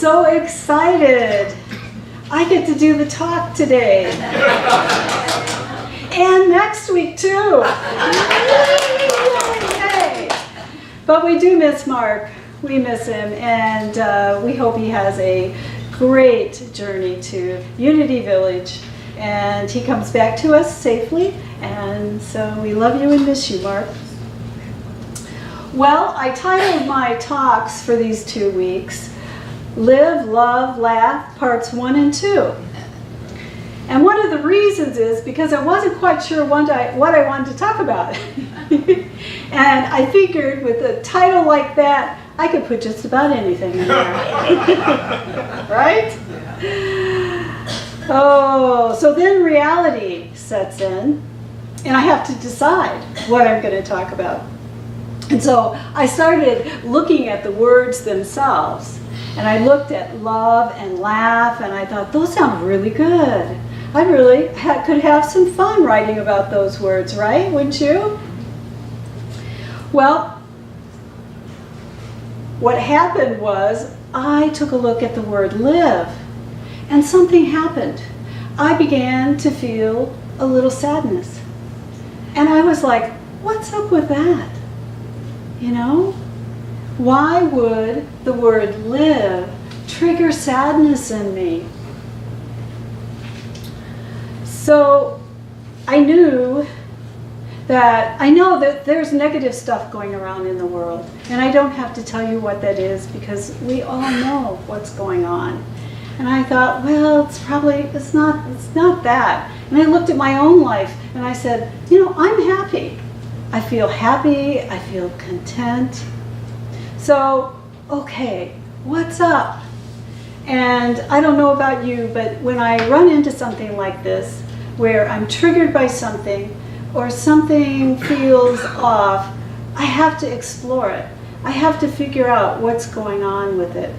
so excited. I get to do the talk today. And next week too. Yay! But we do miss Mark. We miss him, and we hope he has a great journey to Unity Village. And he comes back to us safely. And so we love you and miss you, Mark. Well, I titled my talks for these 2 weeks, Live, Love, Laugh, Parts 1 and 2. And one of the reasons is because I wasn't quite sure what I wanted to talk about. And I figured with a title like that, I could put just about anything in there. Right? Oh, so then reality sets in, and I have to decide what I'm going to talk about. And so I started looking at the words themselves, and I looked at love and laugh, and I thought, those sound really good. I really could have some fun writing about those words, right? Wouldn't you? Well, what happened was I took a look at the word live, and something happened. I began to feel a little sadness. And I was like, what's up with that? You know? Why would the word live trigger sadness in me? So I know that there's negative stuff going around in the world. And I don't have to tell you what that is because we all know what's going on. And I thought, well, it's not that. And I looked at my own life and I said, I'm happy. I feel happy, I feel content. So, okay, what's up? And I don't know about you, but when I run into something like this, where I'm triggered by something, or something feels off, I have to explore it. I have to figure out what's going on with it.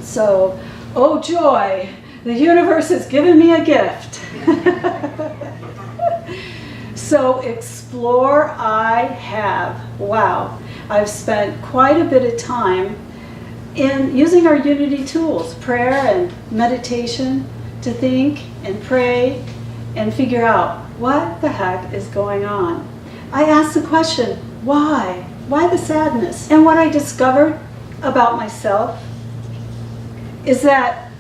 So, oh joy, the universe has given me a gift. So explore I have. Wow, I've spent quite a bit of time in using our Unity tools, prayer and meditation, to think and pray and figure out what the heck is going on. I asked the question, why? Why the sadness? And what I discovered about myself is that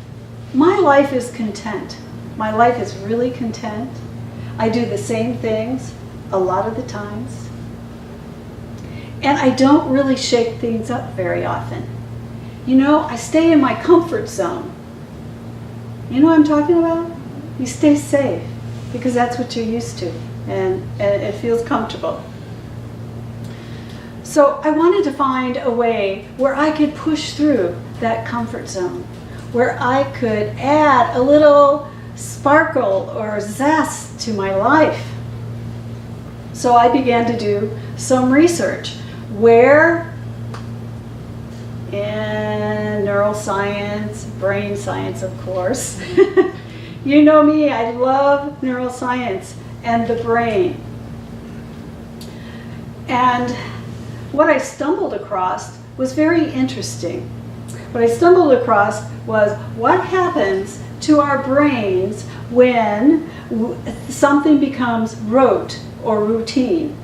my life is content. My life is really content. I do the same things a lot of the times. And I don't really shake things up very often. I stay in my comfort zone. You know what I'm talking about? You stay safe because that's what you're used to, and it feels comfortable. So I wanted to find a way where I could push through that comfort zone, where I could add a little sparkle or zest to my life. So I began to do some research. Where in neuroscience, brain science, of course. You know me, I love neuroscience and the brain. And what I stumbled across was very interesting. What I stumbled across was what happens to our brains when something becomes rote or routine.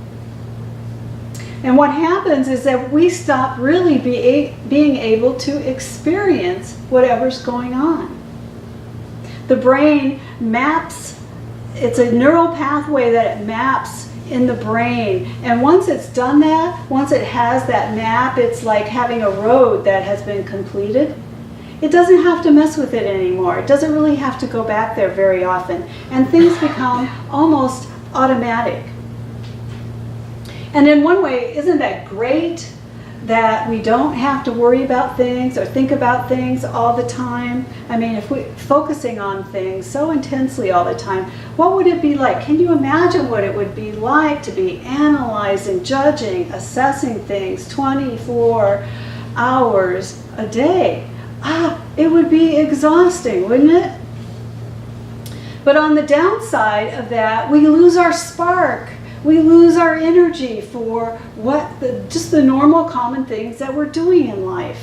And what happens is that we stop really being able to experience whatever's going on. The brain maps, it's a neural pathway that it maps in the brain. And once it's done that, once it has that map, it's like having a road that has been completed. It doesn't have to mess with it anymore. It doesn't really have to go back there very often. And things become almost automatic. And in one way, isn't that great that we don't have to worry about things or think about things all the time? I mean, if we're focusing on things so intensely all the time, what would it be like? Can you imagine what it would be like to be analyzing, judging, assessing things 24 hours a day? It would be exhausting, wouldn't it? But on the downside of that, we lose our spark. We lose our energy for just the normal common things that we're doing in life.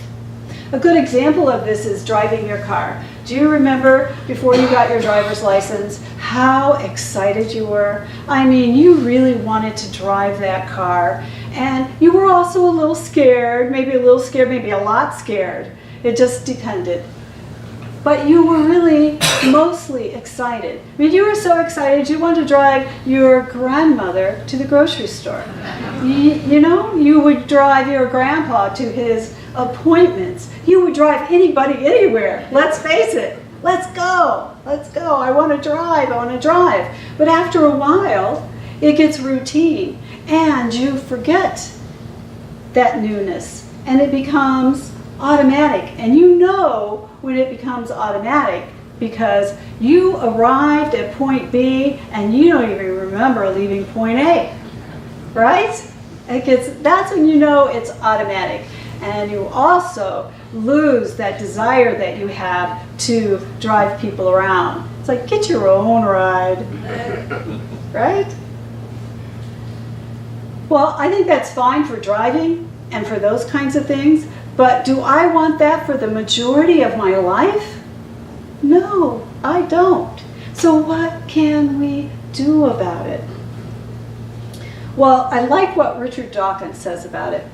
A good example of this is driving your car. Do you remember before you got your driver's license how excited you were? I mean, you really wanted to drive that car, and you were also a little scared, maybe a lot scared. It just depended. But you were really mostly excited. I mean, you were so excited you wanted to drive your grandmother to the grocery store. You know, you would drive your grandpa to his appointments. You would drive anybody anywhere. Let's face it. Let's go. Let's go. I want to drive. I want to drive. But after a while, it gets routine, and you forget that newness, and it becomes automatic. And you know when it becomes automatic because you arrived at point B and you don't even remember leaving point A, right? That's when you know it's automatic. And you also lose that desire that you have to drive people around. It's like, get your own ride, right? Well, I think that's fine for driving and for those kinds of things, but do I want that for the majority of my life? No, I don't. So what can we do about it? Well, I like what Richard Dawkins says about it.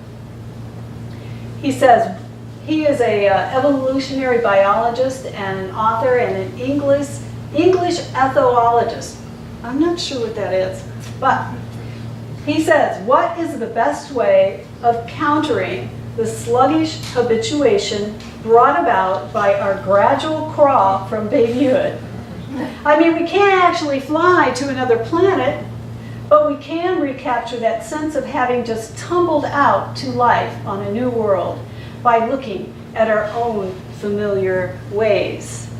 He says he is a evolutionary biologist and an author and an English ethologist. I'm not sure what that is, but he says, what is the best way of countering the sluggish habituation brought about by our gradual crawl from babyhood? I mean, we can't actually fly to another planet, but we can recapture that sense of having just tumbled out to life on a new world by looking at our own familiar ways.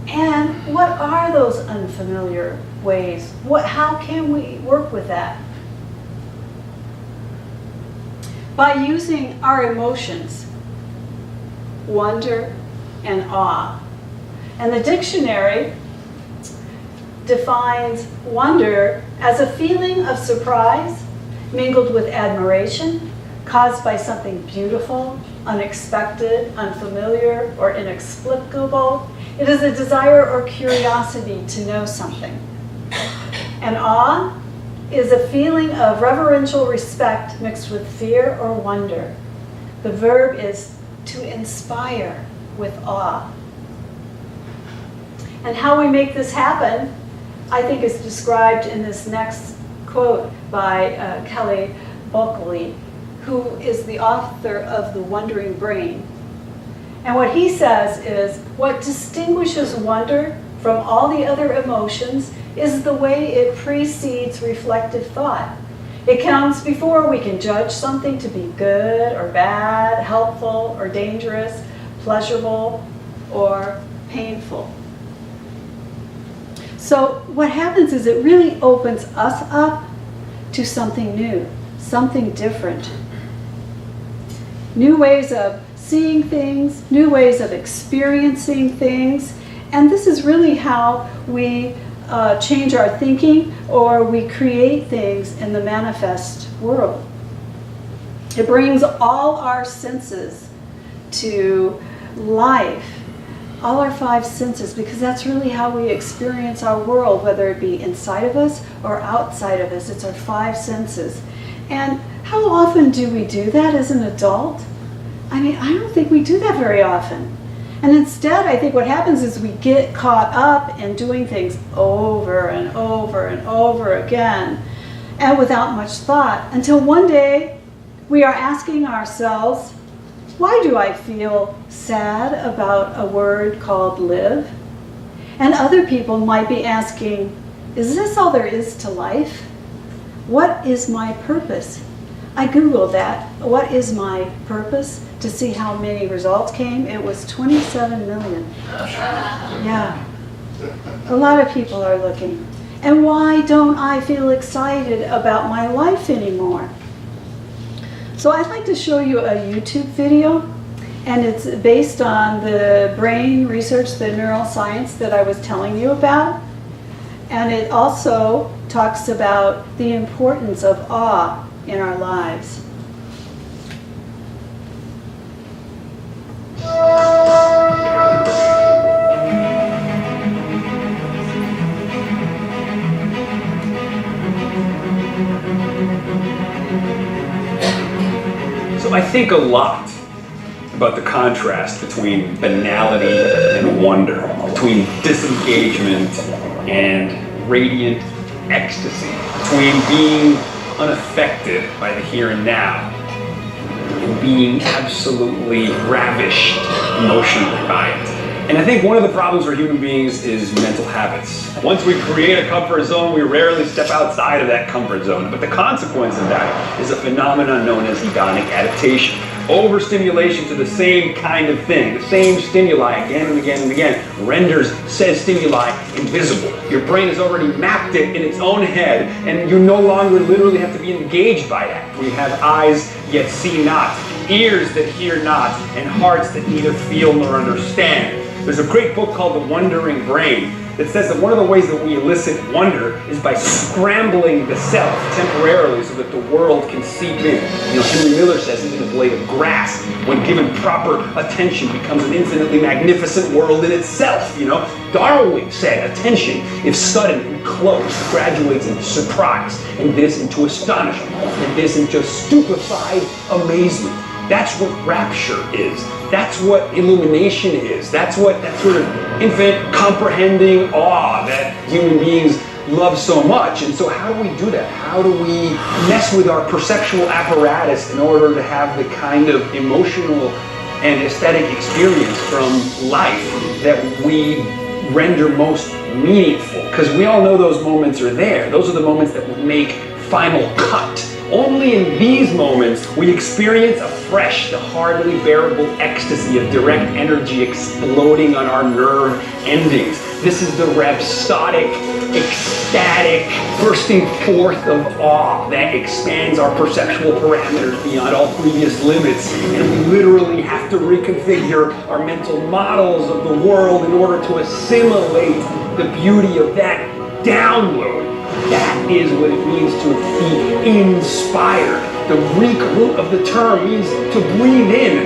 And what are those unfamiliar ways? How can we work with that? By using our emotions, wonder and awe. And the dictionary defines wonder as a feeling of surprise mingled with admiration caused by something beautiful, unexpected, unfamiliar, or inexplicable. It is a desire or curiosity to know something. And awe is a feeling of reverential respect mixed with fear or wonder. The verb is to inspire with awe. And how we make this happen, I think, is described in this next quote by Kelly Bulkeley, who is the author of The Wondering Brain. And what he says is, what distinguishes wonder from all the other emotions is the way it precedes reflective thought. It comes before we can judge something to be good or bad, helpful or dangerous, pleasurable or painful. So what happens is it really opens us up to something new, something different. New ways of seeing things, new ways of experiencing things, and this is really how we change our thinking, or we create things in the manifest world. It brings all our senses to life, all our five senses, because that's really how we experience our world, whether it be inside of us or outside of us. It's our five senses. And how often do we do that as an adult? I mean, I don't think we do that very often. And instead, I think what happens is we get caught up in doing things over and over and over again, and without much thought, until one day we are asking ourselves, why do I feel sad about a word called live? And other people might be asking, is this all there is to life? What is my purpose? I Googled that, what is my purpose, to see how many results came. It was 27 million. Yeah, a lot of people are looking. And why don't I feel excited about my life anymore? So I'd like to show you a YouTube video, and it's based on the brain research, the neuroscience that I was telling you about. And it also talks about the importance of awe in our lives. think a lot about the contrast between banality and wonder, between disengagement and radiant ecstasy, between being unaffected by the here and now and being absolutely ravished emotionally by it. And I think one of the problems for human beings is mental habits. Once we create a comfort zone, we rarely step outside of that comfort zone. But the consequence of that is a phenomenon known as hedonic adaptation. Overstimulation to the same kind of thing, the same stimuli again and again and again, renders said stimuli invisible. Your brain has already mapped it in its own head, and you no longer literally have to be engaged by that. We have eyes yet see not, ears that hear not, and hearts that neither feel nor understand. There's a great book called The Wondering Brain that says that one of the ways that we elicit wonder is by scrambling the self temporarily so that the world can seep in. You know, Henry Miller says even a blade of grass, when given proper attention, becomes an infinitely magnificent world in itself. You know, Darwin said attention, if sudden and close, graduates into surprise, and this into astonishment, and this into stupefied amazement. That's what rapture is. That's what illumination is. That's what that sort of infinite comprehending awe that human beings love so much. And so how do we do that? How do we mess with our perceptual apparatus in order to have the kind of emotional and aesthetic experience from life that we render most meaningful? Because we all know those moments are there. Those are the moments that would make final cut. Only in these moments we experience afresh the hardly bearable ecstasy of direct energy exploding on our nerve endings. This is the rhapsodic, ecstatic bursting forth of awe that expands our perceptual parameters beyond all previous limits. And we literally have to reconfigure our mental models of the world in order to assimilate the beauty of that download. That is what it means to be inspired. The Greek root of the term means to breathe in,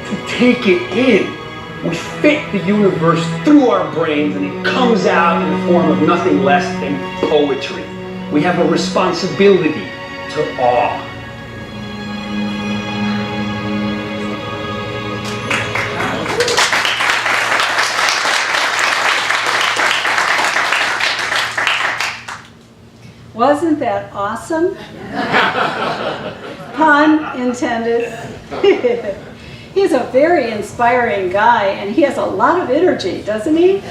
to take it in. We fit the universe through our brains and it comes out in the form of nothing less than poetry. We have a responsibility to awe. Wasn't that awesome? Pun intended. He's a very inspiring guy, and he has a lot of energy, doesn't he?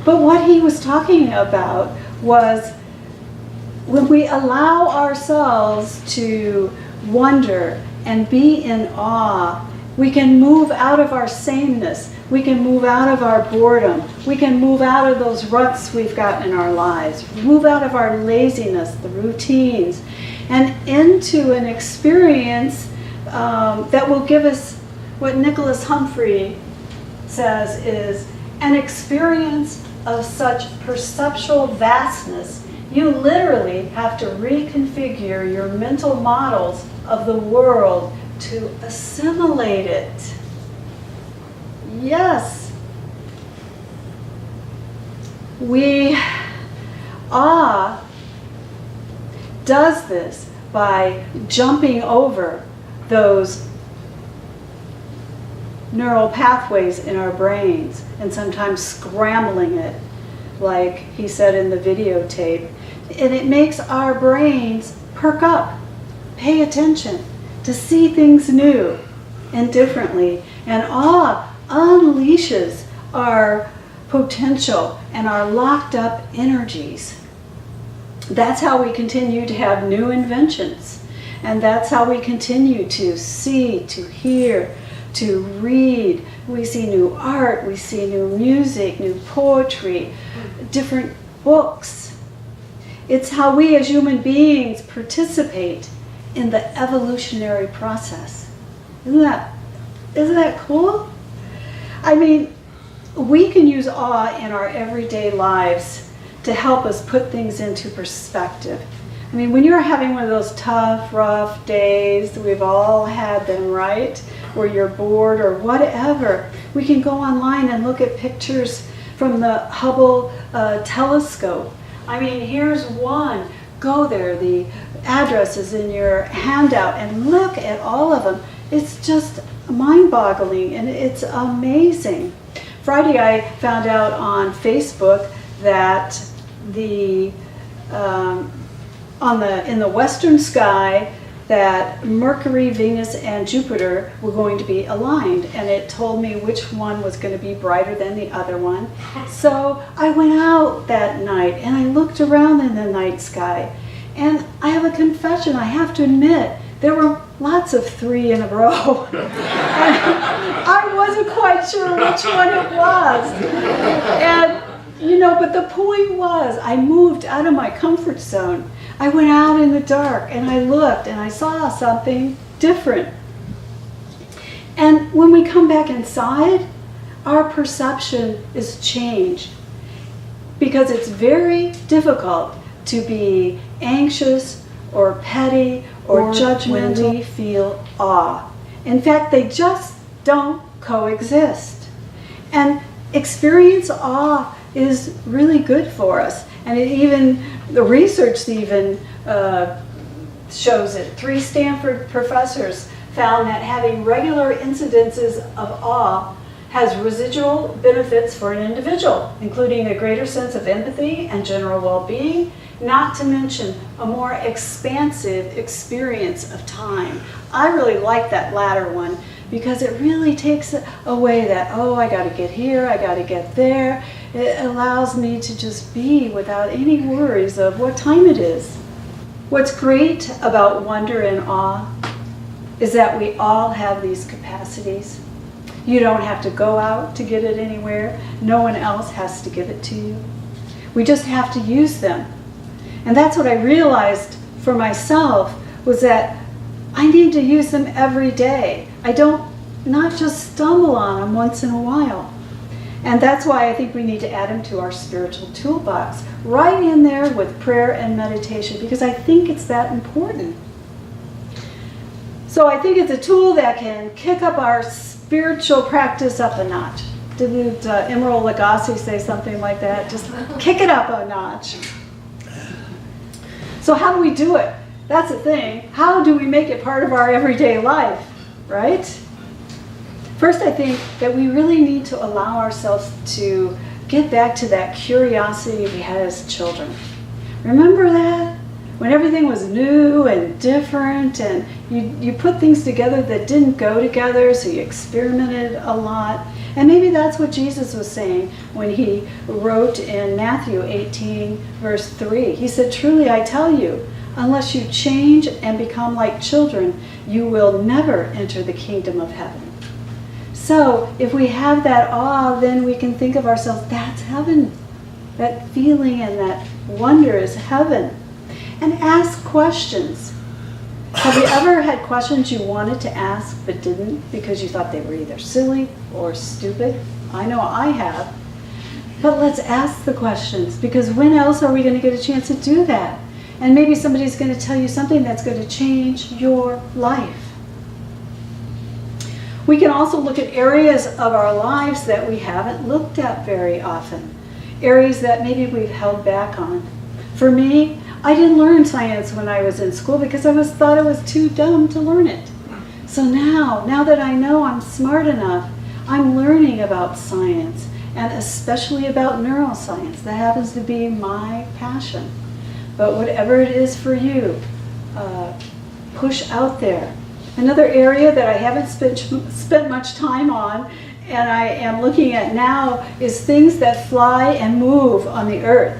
But what he was talking about was when we allow ourselves to wonder and be in awe, we can move out of our sameness. We can move out of our boredom. We can move out of those ruts we've got in our lives. Move out of our laziness, the routines, and into an experience that will give us what Nicholas Humphrey says is an experience of such perceptual vastness. You literally have to reconfigure your mental models of the world to assimilate it. Yes. Awe does this by jumping over those neural pathways in our brains and sometimes scrambling it, like he said in the videotape. And it makes our brains perk up, pay attention, to see things new and differently. And awe unleashes our potential and our locked up energies. That's how we continue to have new inventions. And that's how we continue to see, to hear, to read. We see new art, we see new music, new poetry, different books. It's how we as human beings participate in the evolutionary process. Isn't that cool? I mean, we can use awe in our everyday lives to help us put things into perspective. I mean, when you're having one of those tough, rough days, we've all had them, right? Where you're bored or whatever, we can go online and look at pictures from the Hubble telescope. I mean, here's one. Go there, the addresses in your handout and look at all of them. It's just mind-boggling and it's amazing. Friday I found out on Facebook that in the western sky that Mercury, Venus, and Jupiter were going to be aligned, and it told me which one was going to be brighter than the other one. So I went out that night and I looked around in the night sky, and I have a confession. I have to admit, there were lots of 3 in a row. And I wasn't quite sure which one it was. And but the point was, I moved out of my comfort zone. I went out in the dark and I looked and I saw something different. And when we come back inside, our perception is changed, because it's very difficult to be anxious or petty or judgmental. We feel awe. In fact, they just don't coexist. And experience awe is really good for us. And the research even shows it. 3 Stanford professors found that having regular incidences of awe has residual benefits for an individual, including a greater sense of empathy and general well-being, not to mention a more expansive experience of time. I really like that latter one, because it really takes away that, oh, I got to get here, I got to get there. It allows me to just be without any worries of what time it is. What's great about wonder and awe is that we all have these capacities. You don't have to go out to get it anywhere. No one else has to give it to you. We just have to use them. And that's what I realized for myself, was that I need to use them every day. I don't not just stumble on them once in a while. And that's why I think we need to add them to our spiritual toolbox, right in there with prayer and meditation, because I think it's that important. So I think it's a tool that can kick up our spiritual practice up a notch. Didn't Emerald Lagasse say something like that? Just kick it up a notch. So how do we do it? That's the thing. How do we make it part of our everyday life, right? First, I think that we really need to allow ourselves to get back to that curiosity we had as children. Remember that? When everything was new and different, and you put things together that didn't go together, so you experimented a lot. And maybe that's what Jesus was saying when he wrote in Matthew 18, verse 3. He said, "Truly I tell you, unless you change and become like children, you will never enter the kingdom of heaven." So if we have that awe, then we can think of ourselves, that's heaven. That feeling and that wonder is heaven. And ask questions. Have you ever had questions you wanted to ask but didn't because you thought they were either silly or stupid? I know I have. But let's ask the questions, because when else are we going to get a chance to do that? And maybe somebody's going to tell you something that's going to change your life. We can also look at areas of our lives that we haven't looked at very often. Areas that maybe we've held back on. For me, I didn't learn science when I was in school because I thought it was too dumb to learn it. So now that I know I'm smart enough, I'm learning about science, and especially about neuroscience. That happens to be my passion. But whatever it is for you, push out there. Another area that I haven't spent much time on, and I am looking at now, is things that fly and move on the earth.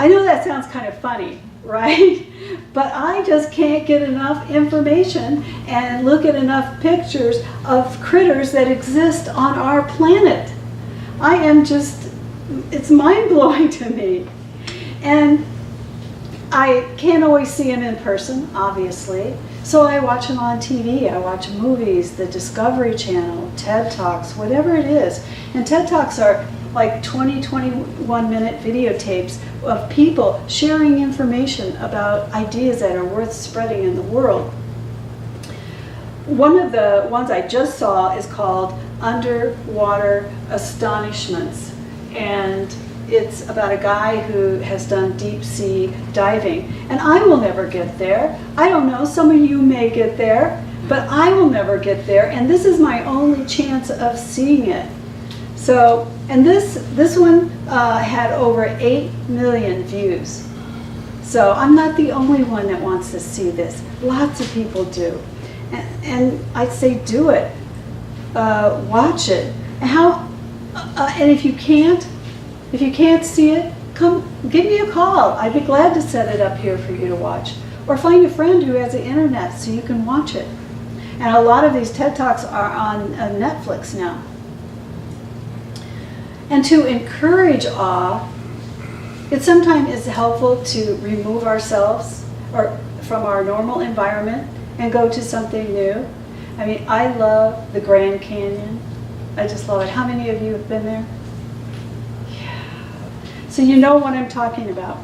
I know that sounds kind of funny, right? But I just can't get enough information and look at enough pictures of critters that exist on our planet. It's mind-blowing to me. And I can't always see them in person, obviously. So I watch them on TV, I watch movies, the Discovery Channel, TED Talks, whatever it is. And TED Talks are like 21-minute videotapes of people sharing information about ideas that are worth spreading in the world. One of the ones I just saw is called Underwater Astonishments. And it's about a guy who has done deep sea diving. And I will never get there. I don't know, some of you may get there, but I will never get there. And this is my only chance of seeing it. So, and this one had over 8 million views. So I'm not the only one that wants to see this. Lots of people do. And I'd say do it. Watch it. And if you can't see it, come give me a call. I'd be glad to set it up here for you to watch. Or find a friend who has the internet so you can watch it. And a lot of these TED Talks are on Netflix now. And to encourage awe, it sometimes is helpful to remove ourselves from our normal environment and go to something new. I mean, I love the Grand Canyon. I just love it. How many of you have been there? Yeah. So you know what I'm talking about.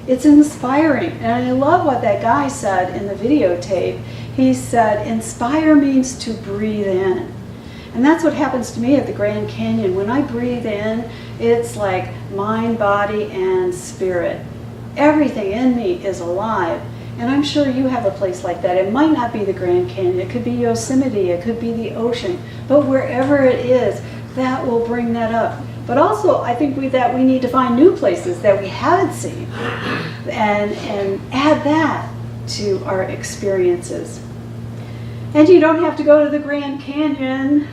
It's inspiring. And I love what that guy said in the videotape. He said, inspire means to breathe in. And that's what happens to me at the Grand Canyon. When I breathe in, it's like mind, body, and spirit. Everything in me is alive. And I'm sure you have a place like that. It might not be the Grand Canyon. It could be Yosemite. It could be the ocean. But wherever it is, that will bring that up. But also, I think that we need to find new places that we haven't seen and add that to our experiences. And you don't have to go to the Grand Canyon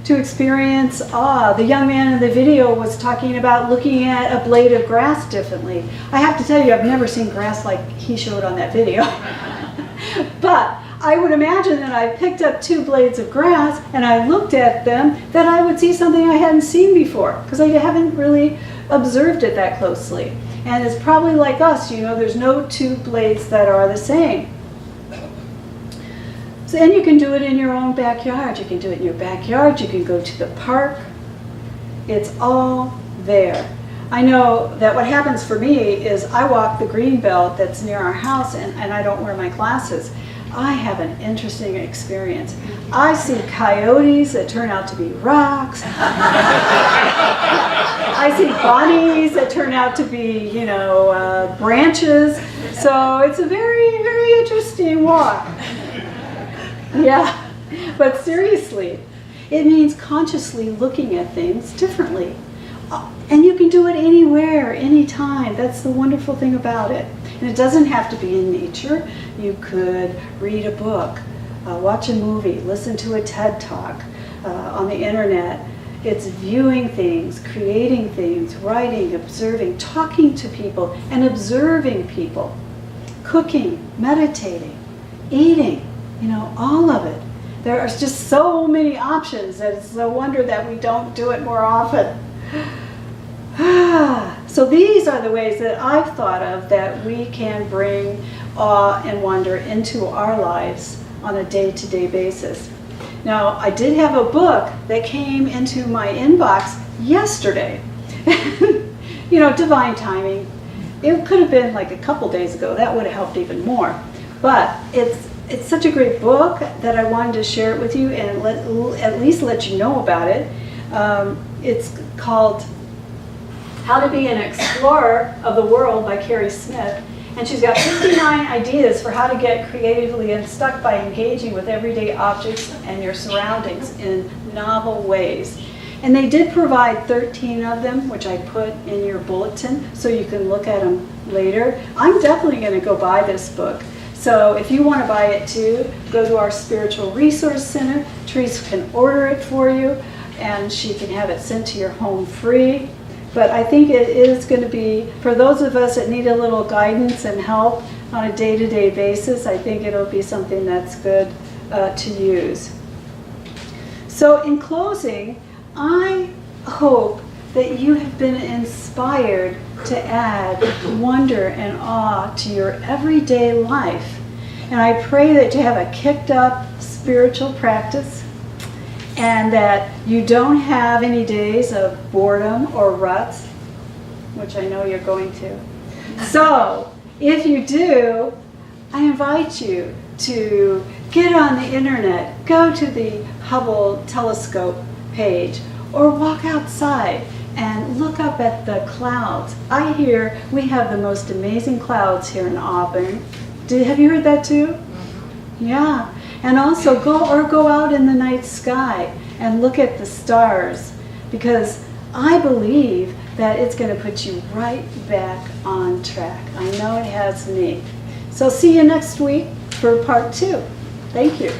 to experience awe. The young man in the video was talking about looking at a blade of grass differently. I have to tell you, I've never seen grass like he showed on that video. But I would imagine that I picked up 2 blades of grass and I looked at them, that I would see something I hadn't seen before, because I haven't really observed it that closely. And it's probably like us, you know, there's no 2 blades that are the same. So, and you can do it in your own backyard. You can do it in your backyard. You can go to the park. It's all there. I know that what happens for me is I walk the green belt that's near our house and I don't wear my glasses. I have an interesting experience. I see coyotes that turn out to be rocks. I see bunnies that turn out to be, you know, branches. So it's a very, very interesting walk. Yeah, but seriously, it means consciously looking at things differently. And you can do it anywhere, anytime. That's the wonderful thing about it. And it doesn't have to be in nature. You could read a book, watch a movie, listen to a TED Talk on the internet. It's viewing things, creating things, writing, observing, talking to people, and observing people. Cooking, meditating, eating. You know, all of it. There are just so many options that it's no wonder that we don't do it more often. So these are the ways that I've thought of that we can bring awe and wonder into our lives on a day-to-day basis. Now, I did have a book that came into my inbox yesterday. You know, divine timing. It could have been like a couple days ago. That would have helped even more. But it's such a great book that I wanted to share it with you and at least let you know about it. It's called How to Be an Explorer of the World by Carrie Smith. And she's got 59 ideas for how to get creatively unstuck by engaging with everyday objects and your surroundings in novel ways. And they did provide 13 of them, which I put in your bulletin, so you can look at them later. I'm definitely going to go buy this book. So if you want to buy it too, go to our Spiritual Resource Center. Therese can order it for you, and she can have it sent to your home free. But I think it is going to be, for those of us that need a little guidance and help on a day-to-day basis, I think it'll be something that's good to use. So in closing, I hope that you have been inspired to add wonder and awe to your everyday life. And I pray that you have a kicked up spiritual practice and that you don't have any days of boredom or ruts, which I know you're going to. So if you do, I invite you to get on the internet, go to the Hubble telescope page, or walk outside and look up at the clouds. I hear we have the most amazing clouds here in Auburn. Have you heard that too? Yeah. And also go out in the night sky and look at the stars, because I believe that it's going to put you right back on track. I know it has me. So see you next week for part 2. Thank you.